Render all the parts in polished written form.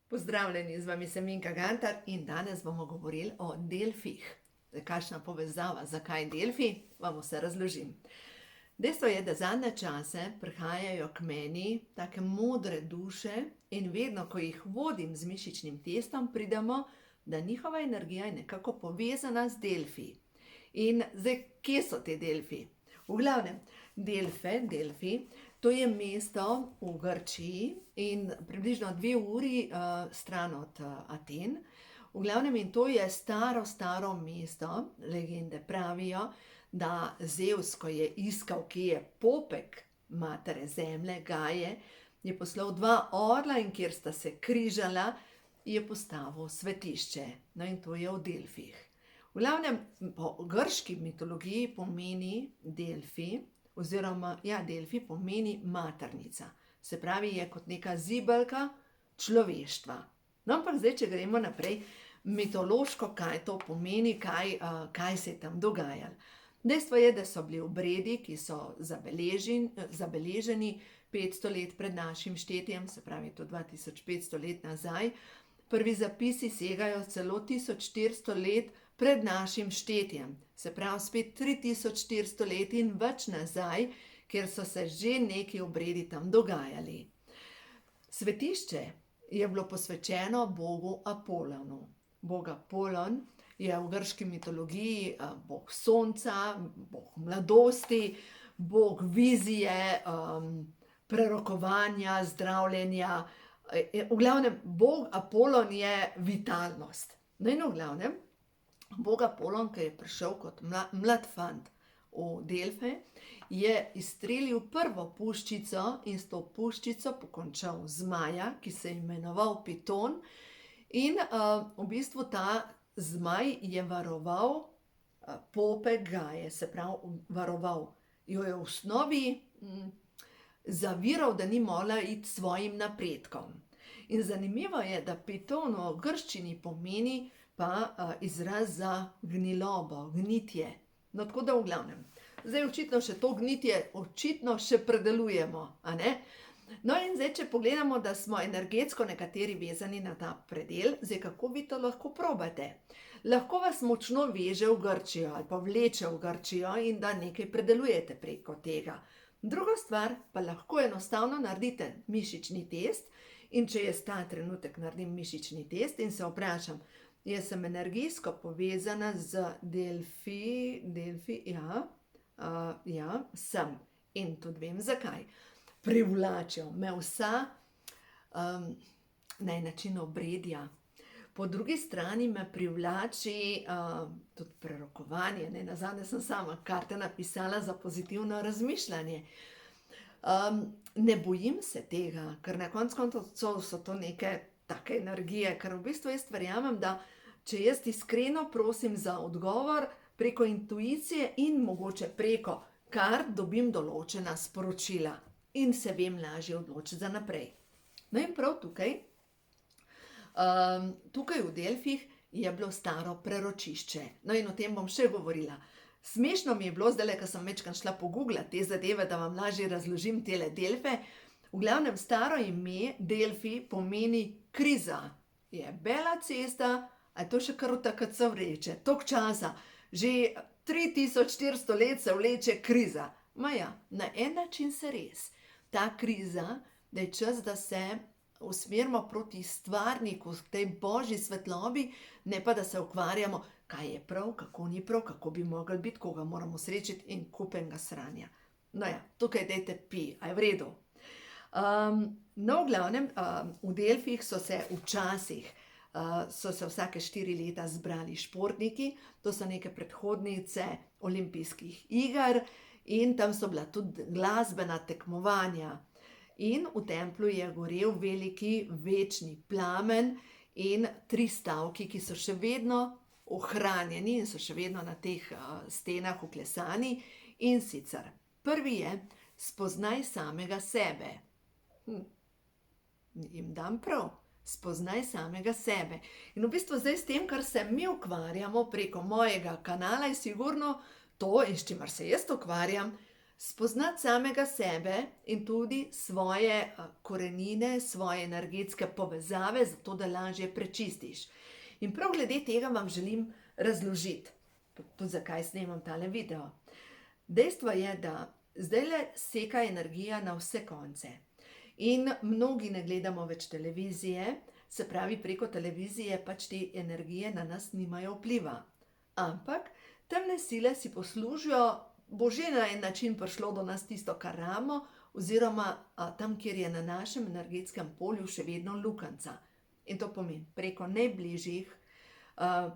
Pozdravljeni, z vami sem Minka Gantar in danes bomo govorili o delfih. Kakšna povezava, zakaj delfi, vam vse razložim. Dejstvo je, da zadnje čase prihajajo k meni take modre duše in vedno, ko jih vodim z mišičnim testom, pridemo, da njihova energija je nekako povezana z delfi. In zdaj, kje so te delfi? V glavnem, Delfi, to je mesto v Grčiji in približno 2 uri stran od Aten. V glavnem, in to je staro mesto, legende pravijo, da Zevs, ko je iskal, kje je popek matere zemlje, Gaje, je poslal 2 orla in kjer sta se križala, je postavil svetišče. No, in to je v Delfih. V glavnem, po grški mitologiji pomeni Delfi, Delfi pomeni maternica. Se pravi, je kot neka zibelka človeštva. No, ampak zdaj, če gremo naprej, mitološko, kaj to pomeni, kaj se je tam dogajalo. Dejstvo je, da so bili obredi, ki so zabeleženi 500 let pred našim štetjem, se pravi to 2500 let nazaj. Prvi zapisi segajo celo 1400 let pred našim štetjem, se pravi spet 3400 let in več nazaj, kjer so se že neki obredi tam dogajali. Svetišče je bilo posvečeno bogu Apolonu. Bog Apolon je v grški mitologiji bog sonca, bog mladosti, bog vizije, prerokovanja, zdravljenja. V glavnem, bog Apolon je vitalnost. No in v glavnem, bog Apolon, ki je prišel kot mlad fant v Delfe, je izstrelil prvo puščico in s to puščico pokončal zmaja, ki se je imenoval Piton. In v bistvu ta zmaj je varoval popek Gaje, se pravi, varoval jo je v osnovi zaviral, da ni mogla iti svojim napredkom. In zanimivo je, da Piton v grščini pomeni pa izraz za gnilobo, gnitje. No, tako da v glavnem. Zdaj očitno še to gnitje še predelujemo, a ne? No in zdaj, če pogledamo, da smo energetsko nekateri vezani na ta predel, zdaj kako vi to lahko probate? Lahko vas močno veže v Grčijo ali pa vleče v Grčijo in da nekaj predelujete preko tega. Druga stvar, pa lahko enostavno naredite mišični test in če jaz ta trenutek naredim mišični test in se vprašam, jaz sem energijsko povezana z Delfi, sem. In tudi vem zakaj. Privlačijo me vsa na en način obredja. Po drugi strani me privlači tudi prerokovanje. Nazadnje sem sama karte napisala za pozitivno razmišljanje. Ne bojim se tega, ker na koncu koncev so to neke take energije, ker v bistvu jaz verjamem, da če jaz iskreno prosim za odgovor preko intuicije in mogoče preko kart, dobim določena sporočila in se vem lažje odločiti za naprej. No in prav tukaj v Delfih je bilo staro preročišče. No in o tem bom še govorila. Smešno mi je bilo zdajle, ko sem večkrat šla pogooglati te zadeve, da vam lažje razložim tele Delfe. V glavnem, staro ime Delfi pomeni kriza. Je bela cesta, a je to še kar v TKC vleče, toliko časa. Že 3400 let se vleče kriza. Maja, na en način se res. Ta kriza, da je čas, da se usmerimo proti stvarniku, tej božji svetlobi, ne pa da se ukvarjamo, kaj je prav, kako ni prav, kako bi mogli biti, koga moramo srečiti in kupenega sranja. No ja, tukaj dajte pi, a je v redu. No, v glavnem, v Delfih so se včasih vsake 4 leta zbrali športniki, to so neke predhodnice olimpijskih iger in tam so bila tudi glasbena tekmovanja. In v templju je gorel veliki večni plamen in 3 stavki, ki so še vedno ohranjeni in so še vedno na teh stenah vklesani. In sicer, prvi je, spoznaj samega sebe. Jim dam prav. Spoznaj samega sebe. In v bistvu zdaj s tem, kar se mi ukvarjamo preko mojega kanala, je sigurno to, in s čimer se jaz ukvarjam, spoznati samega sebe in tudi svoje korenine, svoje energetske povezave, zato da lažje prečistiš. In prav glede tega vam želim razložiti, tudi zakaj snemam tale video. Dejstvo je, da zdajle seka energija na vse konce. In mnogi ne gledamo več televizije, se pravi preko televizije pač te energije na nas nimajo vpliva. Ampak temne sile si poslužijo, bo že na en način prišlo do nas tisto, kar rabimo, oziroma tam, kjer je na našem energetskem polju še vedno lukenca. In to pomeni preko najbližjih,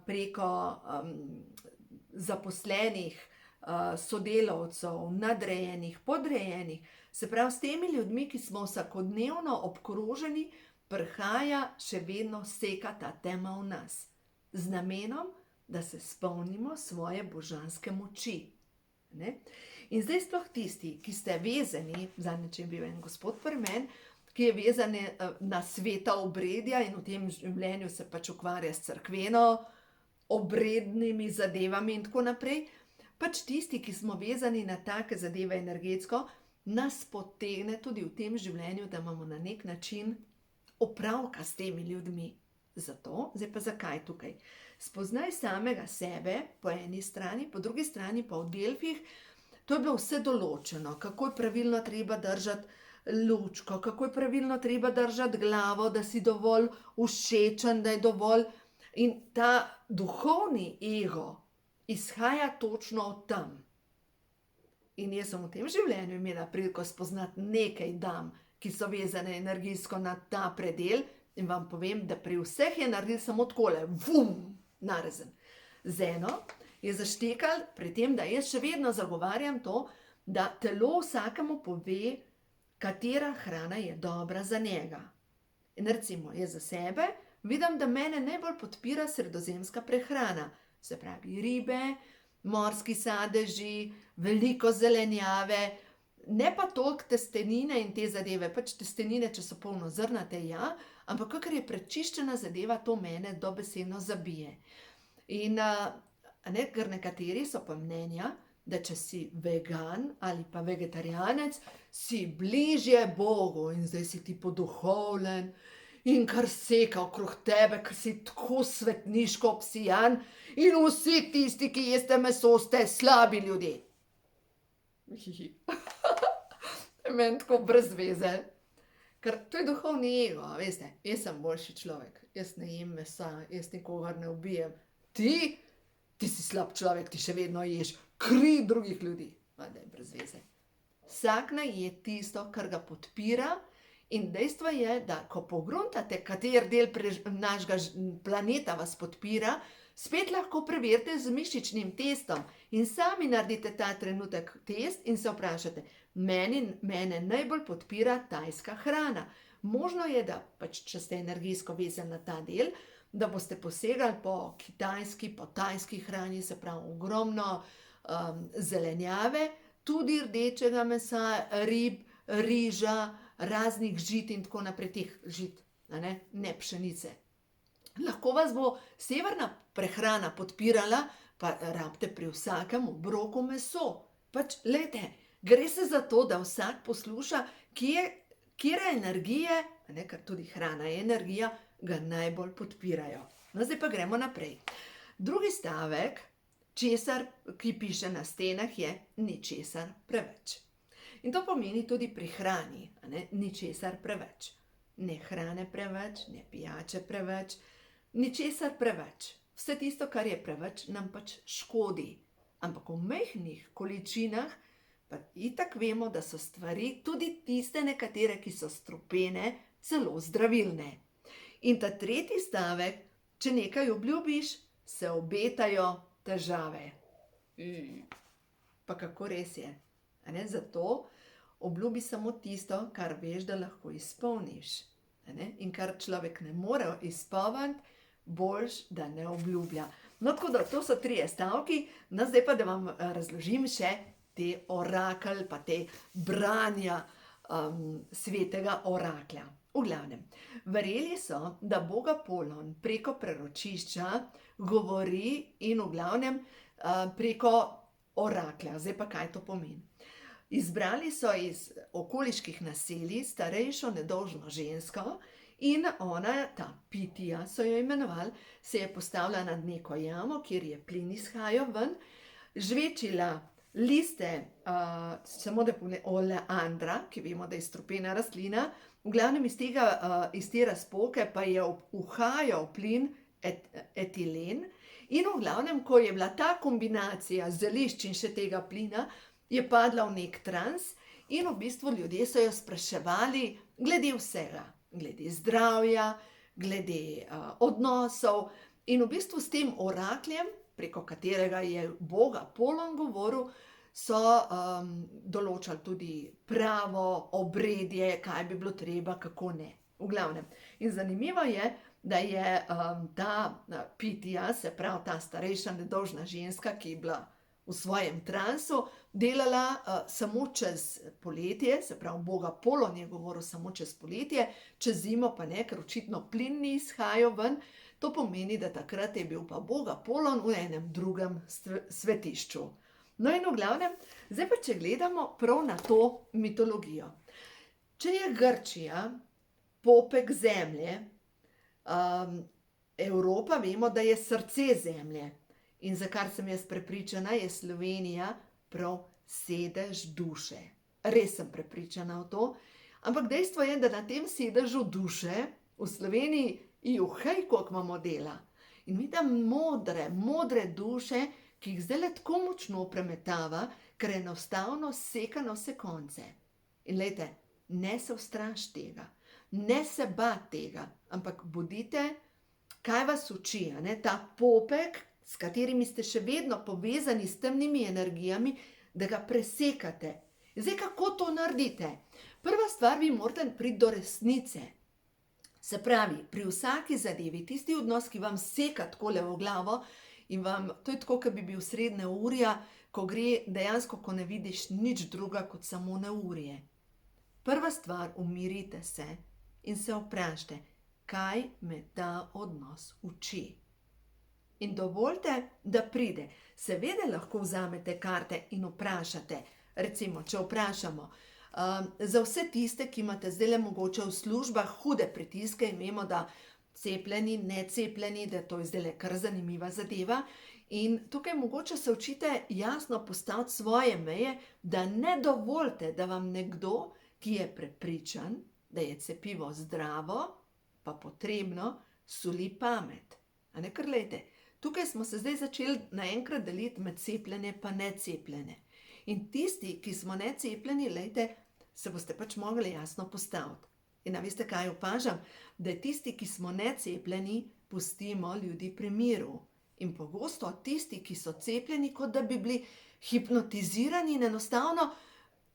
preko zaposlenih, sodelavcev, nadrejenih, podrejenih, se pravi s temi ljudmi, ki smo vsakodnevno obkroženi, prihaja še vedno seka ta tema v nas. Z namenom, da se spomnimo svoje božanske moči. Ne? In zdaj sploh tisti, ki ste vezani, zadnjič je bil en gospod pri meni, ki je vezan na sveta obredja in v tem življenju se pač ukvarja s cerkveno, obrednimi zadevami in tako naprej. Pač tisti, ki smo vezani na take zadeve energetsko, nas potegne tudi v tem življenju, da imamo na nek način opravka s temi ljudmi. Zato, zdaj pa zakaj tukaj? Spoznaj samega sebe po eni strani, po drugi strani pa v Delfih, to je bilo vse določeno, kako je pravilno treba držati lučko, kako je pravilno treba držati glavo, da si dovolj všečen, da je dovolj. In ta duhovni ego izhaja točno od tam. In jaz sem v tem življenju imela priliko spoznati nekaj dam, ki so vezane energijsko na ta predel, in vam povem, da pri vseh je naredil samo takole, vum, narezen. Z eno je zaštekal pri tem, da jaz še vedno zagovarjam to, da telo vsakemu pove, katera hrana je dobra za njega. In recimo, jaz za sebe vidim, da mene najbolj podpira sredozemska prehrana, se pravi ribe, morski sadeži, veliko zelenjave, ne pa toliko testenine in te zadeve, pač testenine, če so polnozrnate, ja, ampak kakor je prečiščena zadeva, to mene dobesedno zabije. In ker nekateri so pa mnenja, da če si vegan ali pa vegetarijanec, si bližje Bogu in zdaj si ti poduhovljen in kar seka okrog tebe, ker si tako svetniško obsijan in vsi tisti, ki jeste meso, ste slabi ljudje. Meni tako brez veze. Ker to je duhovni ego, veste, jaz sem boljši človek, jaz ne jem mesa, jaz nikogar ne ubijem. Ti si slab človek, ti še vedno ješ kri drugih ljudi. Da je brez veze. Vsak naj je tisto, kar ga podpira, in dejstvo je, da ko pogruntate, kater del našega planeta vas podpira, spet lahko preverite z mišičnim testom in sami naredite ta trenutek test in se vprašate, mene najbolj podpira tajska hrana. Možno je, da pač, če ste energijsko vezani na ta del, da boste posegali po kitajski, po tajski hrani, se pravi ogromno zelenjave, tudi rdečega mesa, rib, riža, raznih žit in tako naprej, teh žit, ne pšenice. Lahko vas bo severna prehrana podpirala, pa rabite pri vsakem obroku meso. Pač, glejte, gre se za to, da vsak posluša, kjere energije, ker tudi hrana je energija, ga najbolj podpirajo. No, zdaj pa gremo naprej. Drugi stavek, česar, ki piše na stenah, je ničesar preveč. In to pomeni tudi pri hrani, ničesar preveč. Ne hrane preveč, ne pijače preveč, ničesar preveč. Vse tisto, kar je preveč, nam pač škodi. Ampak v majhnih količinah pa itak vemo, da so stvari, tudi tiste nekatere, ki so strupene, celo zdravilne. In ta tretji stavek, če nekaj obljubiš, se obetajo težave. Pa kako res je? Zato obljubi samo tisto, kar veš, da lahko izpolniš. In kar človek ne more izpolniti, boljš, da ne obljublja. No, tako da, to so 3 stavki. No, zdaj pa, da vam razložim še te orakelj, pa te branja svetega oraklja. V glavnem, verjeli so, da boga Polon preko preročišča govori in v glavnem preko oraklja. Zdaj pa kaj to pomeni? Izbrali so iz okoliških naselij starejšo nedolžno žensko in ona, ta Pitija so jo imenovali, se je postavila nad neko jamo, kjer je plin izhajal ven, žvečila liste, samo da povem, oleandra, ki vemo, da je strupena rastlina, v glavnem iz te razpoke pa je uhajal plin etilen in v glavnem, ko je bila ta kombinacija zelišč in še tega plina, je padla v nek trans in v bistvu ljudje so jo spraševali glede vsega, glede zdravja, glede odnosov in v bistvu s tem orakljem, preko katerega je bog Apolon govoril, so določali tudi pravo, obredje, kaj bi bilo treba, kako ne. V glavnem. In zanimivo je, da je ta Pitija, se pravi ta starejša nedolžna ženska, ki je bila v svojem transu, delala samo čez poletje, se pravi bog Apolon je govoril samo čez poletje, čez zimo pa ne, ker očitno plin ni izhajal ven. To pomeni, da takrat je bil pa bog Apolon v enem drugem svetišču. No in v glavnem, zdaj pa če gledamo prav na to mitologijo. Če je Grčija popek zemlje, Evropa vemo, da je srce zemlje. In za kar sem jaz prepričana, je Slovenija prav sedež duše. Res sem prepričana v to. Ampak dejstvo je, da na tem sedežu duše v Sloveniji juhej, koliko imamo dela. In mi tam modre duše, ki jih zdaj tako močno premetava, ker enostavno seka na vse konce. In glejte, ne se ustraš tega, ne se bat tega, ampak bodite, kaj vas uči, ne? Ta popek, s katerimi ste še vedno povezani s temnimi energijami, da ga presekate. In zdaj, kako to naredite? Prva stvar, vi morate priti do resnice. Se pravi, pri vsaki zadevi, tisti odnos, ki vam seka takole v glavo in vam, to je tako, kot bi bil srednje urja, ko gre dejansko, ko ne vidiš nič druga kot samo neurje. Prva stvar, umirite se in se vprašajte, kaj me ta odnos uči. In dovolite, da pride. Seveda lahko vzamete karte in vprašate. Recimo, če vprašamo, za vse tiste, ki imate zdajle mogoče v službah hude pritiske in vemo, da cepljeni, necepljeni, da to je zdajle kar zanimiva zadeva. In tukaj mogoče se učite jasno postaviti svoje meje, da ne dovolite, da vam nekdo, ki je prepričan, da je cepivo zdravo, pa potrebno, suli pamet. A ne, ker glejte, tukaj smo se zdaj začeli naenkrat deliti med cepljene pa necepljene. In tisti, ki smo necepljeni, glejte, se boste pač mogli jasno postaviti. In a veste, kaj opažam? Da tisti, ki smo necepljeni, pustimo ljudi pri miru. In pogosto tisti, ki so cepljeni, kot da bi bili hipnotizirani in enostavno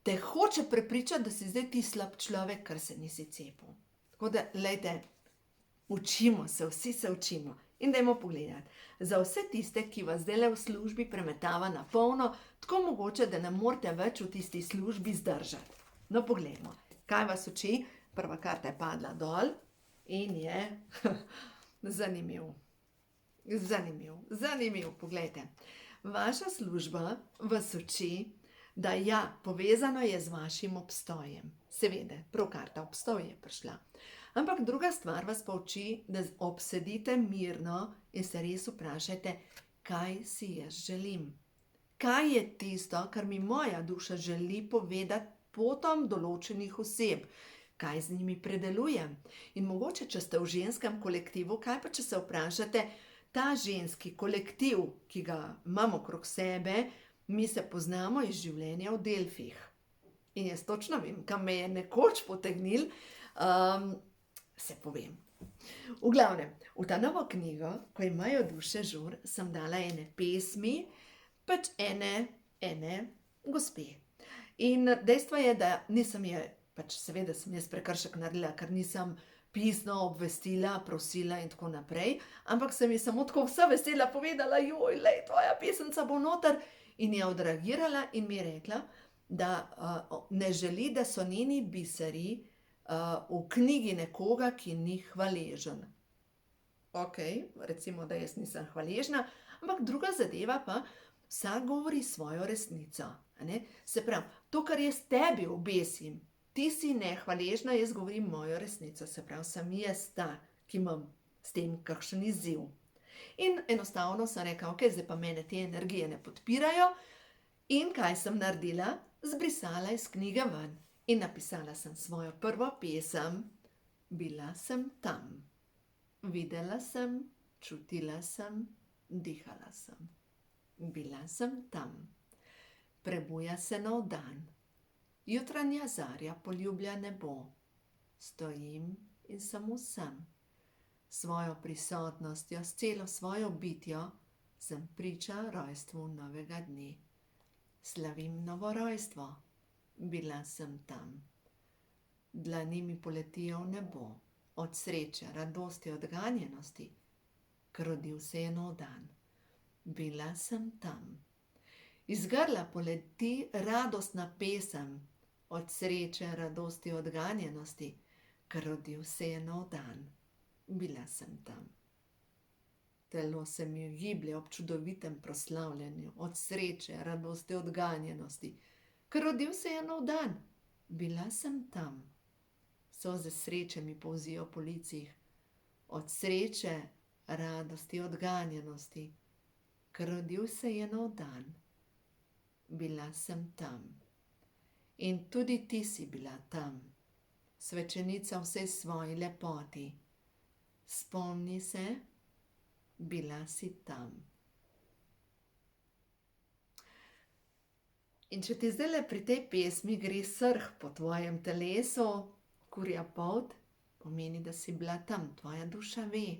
te hoče prepričati, da si zdaj ti slab človek, ker se nisi cepil. Tako da, glejte, učimo se, vsi se učimo. In dajmo pogledati. Za vse tiste, ki vas zdajle v službi premetava na polno, tako mogoče, da ne morete več v tisti službi zdržati. No, poglejmo, kaj vas uči. Prva karta je padla dol in je zanimiv. Zanimiv, poglejte. Vaša služba vas uči, da ja, povezano je z vašim obstojem. Seveda, prav karta obstoj je prišla. Ampak druga stvar vas pa uči, da obsedite mirno in se res vprašajte, kaj si jaz želim. Kaj je tisto, kar mi moja duša želi povedati potom določenih oseb, kaj z njimi predelujem. In mogoče, če ste v ženskem kolektivu, kaj pa če se vprašate, ta ženski kolektiv, ki ga imamo okrog sebe, mi se poznamo iz življenja v Delfih. In jaz točno vem, kam me je nekoč potegnil, se povem. V glavnem, v ta novo knjigo, ko imajo duše žur, sem dala ene pesmi, pač ene gospe. In dejstvo je, da nisem je, pač seveda sem jaz prekršek naredila, ker nisem pisno obvestila, prosila in tako naprej, ampak sem ji samo tako vsa vesela povedala, joj, lej, tvoja pesemca bo noter, in je odreagirala in mi je rekla, da ne želi, da so njeni biseri v knjigi nekoga, ki ni hvaležen. Ok, recimo, da jaz nisem hvaležna, ampak druga zadeva pa, vsak govori svojo resnico. Se pravi, to, kar jaz tebi obesim, ti si nehvaležna, jaz govorim mojo resnico, se pravi, sem jaz ta, ki imam s tem kakšen izziv. In enostavno sem rekla, ok, zdaj pa mene te energije ne podpirajo. In kaj sem naredila? Zbrisala iz knjige ven in napisala sem svojo prvo pesem. Bila sem tam. Videla sem, čutila sem, dihala sem. Bila sem tam. Prebuja se nov dan. Jutranja zarja poljublja nebo. Stojim in samo sem. Svojo prisotnostjo, s celo svojo bitjo, sem priča rojstvu novega dne. Slavim novo rojstvo. Bila sem tam. Dlani mi poletijo v nebo. Od sreče, radosti, od ganjenosti. Ker rodil se je nov dan. Bila sem tam. Iz grla poleti radostna pesem. Od sreče, radosti, od ganjenosti. Ker rodil se je nov dan. Bila sem tam. Telo se mi giblje ob čudovitem proslavljanju, od sreče, radosti, od ganjenosti. Ker rodil se je nov dan. Bila sem tam. Solze sreče mi polzijo po licih. Od sreče, radosti, od ganjenosti. Ker rodil se je nov dan. Bila sem tam. In tudi ti si bila tam. Svečenica vsej svoji lepoti. Spomni se, bila si tam. In če ti zdajle pri tej pesmi gre srh po tvojem telesu, kurja polt, pomeni, da si bila tam. Tvoja duša ve.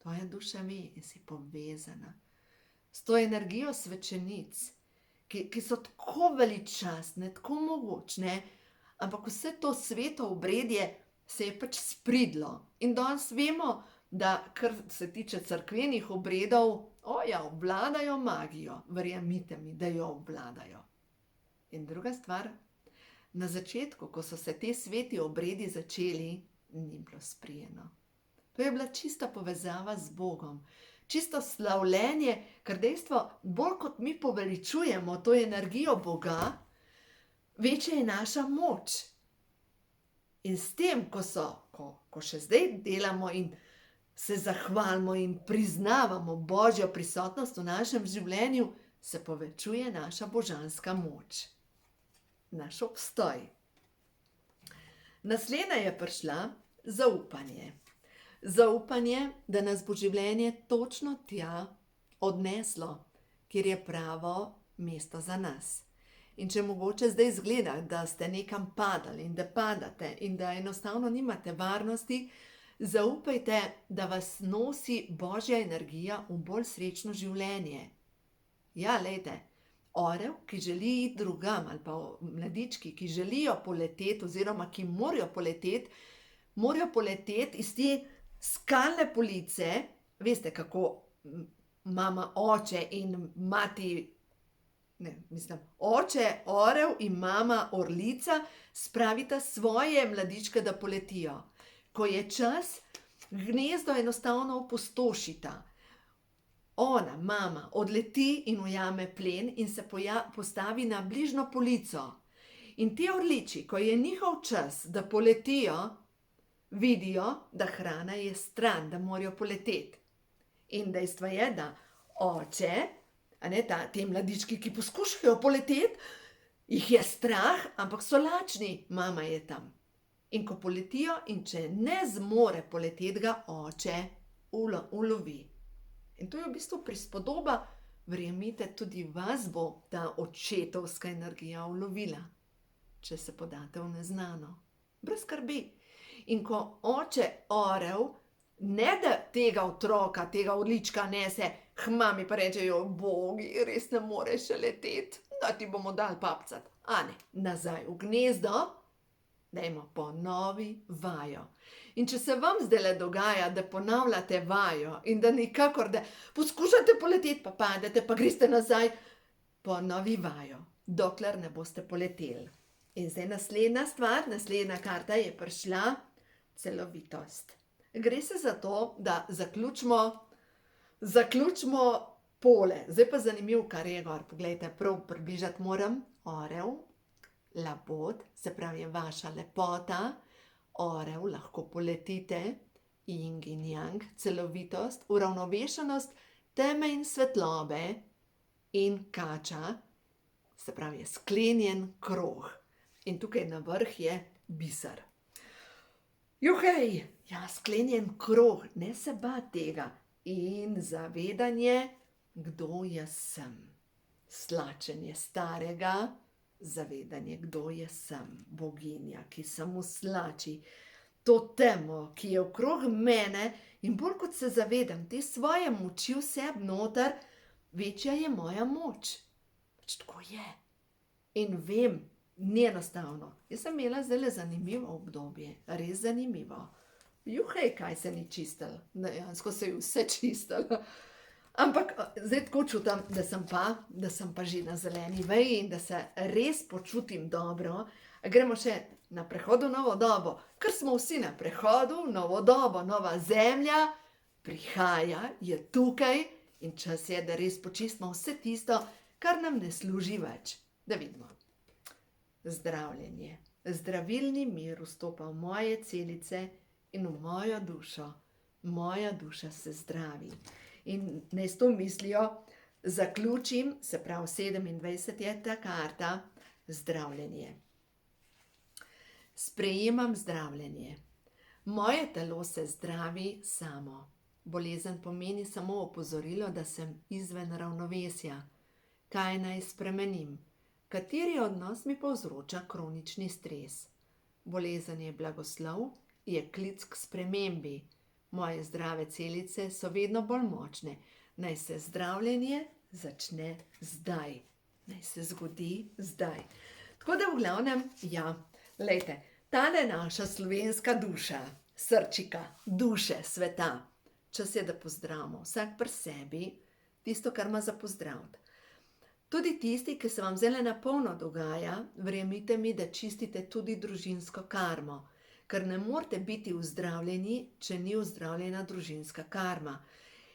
Tvoja duša ve in si povezana s to energijo svečenic, ki so tako veličastne, tako mogočne, ampak vse to sveto obredje se je pač spridlo. In danes vemo, da kar se tiče cerkvenih obredov, obvladajo magijo. Verjemite mi, da jo obvladajo. In druga stvar, na začetku, ko so se te sveti obredi začeli, ni bilo sprijeno. To je bila čista povezava z Bogom. Čisto slavljenje, ker dejstvo, bolj kot mi poveličujemo to energijo Boga, večja je naša moč. In s tem, ko še zdaj delamo in se zahvalimo in priznavamo Božjo prisotnost v našem življenju, se povečuje naša božanska moč. Naš obstoj. Naslednja je prišla zaupanje. Zaupanje, da nas bo življenje točno tja odneslo, kjer je pravo mesto za nas. In če mogoče zdaj izgleda, da ste nekam padali in da padate in da enostavno nimate varnosti, zaupajte, da vas nosi Božja energija v bolj srečno življenje. Ja, glejte, orel, ki želi iti drugam, ali pa mladički, ki želijo poleteti oziroma ki morajo poleteti iz te skalne police. Veste, kako mama, oče in mati, oče orel in mama orlica spravita svoje mladičke, da poletijo. Ko je čas, gnezdo enostavno opustošita. Ona, mama, odleti in ujame plen in se postavi na bližnjo polico. In ti orliči, ko je njihov čas, da poletijo, vidijo, da hrana je stran, da morajo poleteti. In dejstvo je, da oče, te mladički, ki poskušajo poleteti, jih je strah, ampak so lačni, mama je tam. In ko poletijo, in če ne zmore poleteti, ga oče ulovi. In to je v bistvu prispodoba, verjemite, tudi vas bo ta očetovska energija ulovila, če se podate v neznano. Brez skrbi. In ko oče orel, ne da tega otroka, tega orlička nese k mami, pa rečejo, bogi, res ne moreš še leteti, da ti bomo dali papcat. Nazaj v gnezdo, dajmo ponovi vajo. In če se vam zdajle dogaja, da ponavljate vajo in da nikakor, da poskušate poleteti, pa padete, pa greste nazaj, ponovi vajo, dokler ne boste poleteli. In zdaj naslednja stvar, naslednja karta je prišla, celovitost. Gre se za to, da zaključimo pole. Zdaj pa zanimivo, kar je gor. Poglejte, prav približati moram orel, labod, se pravi je vaša lepota, orel, lahko poletite, yin in yang, celovitost, uravnovešenost, teme in svetlobe in kača, se pravi je sklenjen krog. In tukaj na vrh je biser. Juhej, ja, sklenjen krog, ne se bati tega. In zavedanje, kdo jaz sem. Slačenje starega, zavedanje, kdo jaz sem. Boginja, ki samo slači to temo, ki je okrog mene, in bolj kot se zavedam te svoje moči v sebi noter, večja je moja moč. Pač tako je. In vem, ni enostavno. Jaz sem imela zdajle zanimivo obdobje, res zanimivo. Juhej, kaj se ni čistilo. Dejansko se je vse čistilo. Ampak zdaj tako čutim, da sem pa že na zeleni veji in da se res počutim dobro. Gremo še na prehod v novo dobo. Ker smo vsi na prehodu v novo dobo, nova zemlja prihaja, je tukaj in čas je, da res počistimo vse tisto, kar nam ne služi več. Da vidimo. Zdravljenje. Zdravilni mir vstopa v moje celice in v mojo dušo. Moja duša se zdravi. In naj s to mislijo zaključim, se pravi 27 je ta karta, zdravljenje. Sprejemam zdravljenje. Moje telo se zdravi samo. Bolezen pomeni samo opozorilo, da sem izven ravnovesja. Kaj naj spremenim? Kateri odnos mi povzroča kronični stres? Bolezen je blagoslov, je klic k spremembi. Moje zdrave celice so vedno bolj močne. Naj se zdravljenje začne zdaj. Naj se zgodi zdaj. Tako da v glavnem, ja, lejte, tale naša slovenska duša, srčika, duše sveta. Čas je, da pozdravimo vsak pri sebi tisto, kar ima za pozdraviti. Tudi tisti, ki se vam zdajle na polno dogaja, verjemite mi, da čistite tudi družinsko karmo, ker ne morete biti vzdravljeni, če ni vzdravljena družinska karma.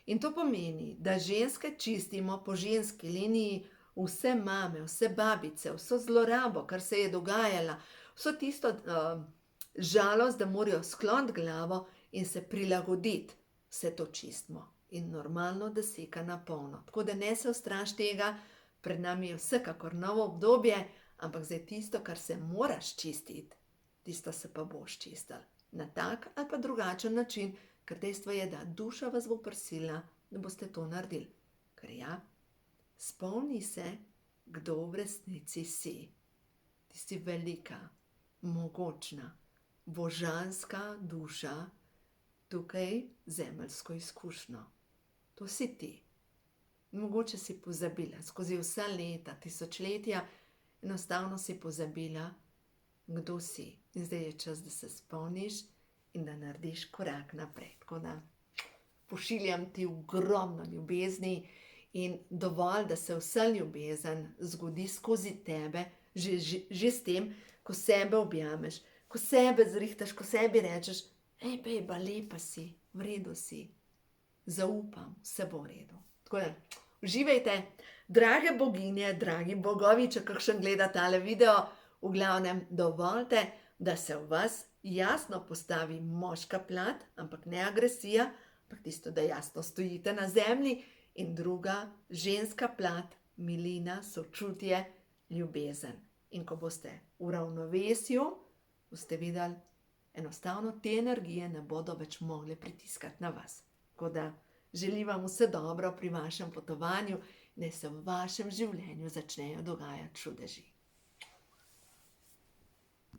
In to pomeni, da ženske čistimo po ženski liniji vse mame, vse babice, vso zlorabo, kar se je dogajala, vso tisto žalost, da morajo skloniti glavo in se prilagoditi. Vse to čistimo in normalno, da seka na polno. Tako da ne se ustraš tega, pred nami je vsekakor novo obdobje, ampak zdaj tisto, kar se moraš čistiti, tisto se pa boš čistil. Na tak ali pa drugačen način, ker dejstvo je, da duša vas bo prisila, da boste to naredili. Ker ja, spomni se, kdo v resnici si. Ti si velika, mogočna, božanska duša, tukaj zemeljsko izkušnjo. To si ti. Mogoče si pozabila, skozi vsa leta, tisočletja, enostavno si pozabila, kdo si. In zdaj je čas, da se spomniš in da narediš korak naprej. Tako da pošiljam ti ogromno ljubezni in dovolj, da se vsa ljubezen zgodi skozi tebe, že s tem, ko sebe objameš, ko sebe zrihtaš, ko sebi rečeš, ej, bejba, lepa si, v redu si, zaupam, vse bo v redu. Tako da, uživajte, drage boginje, dragi bogovi, če kakšen gleda tale video, v glavnem dovolite, da se v vas jasno postavi moška plat, ampak ne agresija, ampak tisto, da jasno stojite na zemlji, in druga ženska plat, milina, sočutje, ljubezen. In ko boste v ravnovesju, boste videli, enostavno te energije ne bodo več mogle pritiskati na vas. Tako da želim vam vse dobro pri vašem potovanju, naj se v vašem življenju začnejo dogajati čudeži.